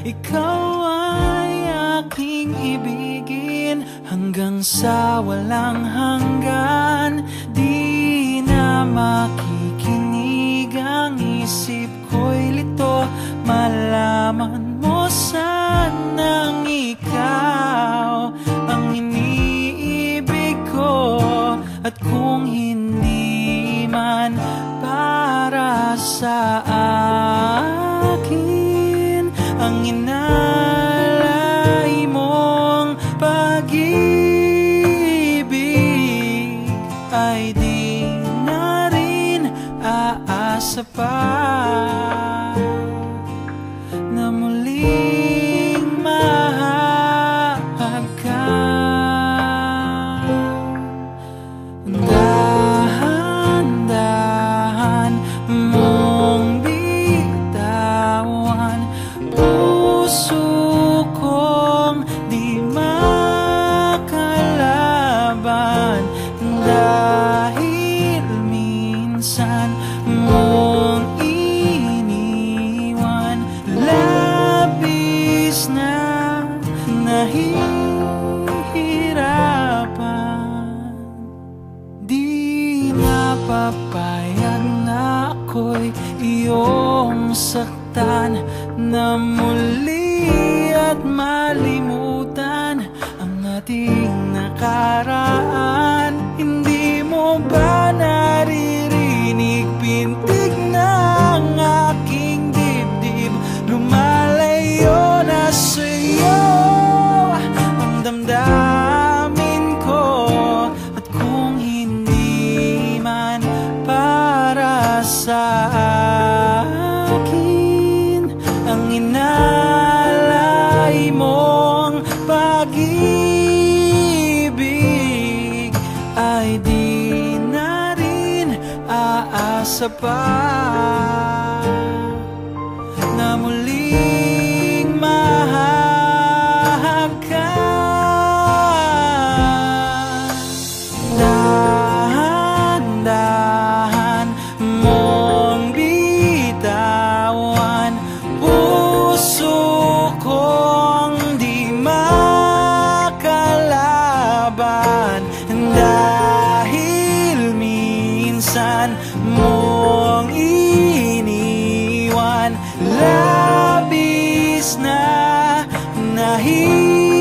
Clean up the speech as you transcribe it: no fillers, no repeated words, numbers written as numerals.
Ikaw ay aking ibigin hanggang sa walang hanggan. Di na makikinig ang isip ko'y lito. Malaman mo sanang ikaw ang iniibig ko. At kung hindi man para sa akin ang inalay mong pag-ibig, ay di na rin aasa pa na muling mahal ka. Dahan-dahan mong bitawan puso kong di makalaban, dahil minsan mong iniwan. Labis na nahihirapan, di napapayag na ako'y iyong saktan, na muli at malimutan ang ating nakaraan. Hindi mo ba naririnig pintig ng aking dibdib? Lumalayo na sa'yo ang damdamin ko. At kung hindi man para sa ang inalay mong pag-ibig, ay di na rin aasa pa na muling mahal ka. Dahan-dahan mong bitawan puso kong di makalaban, dahil minsan mong iniwan. Labis na nahihirapan,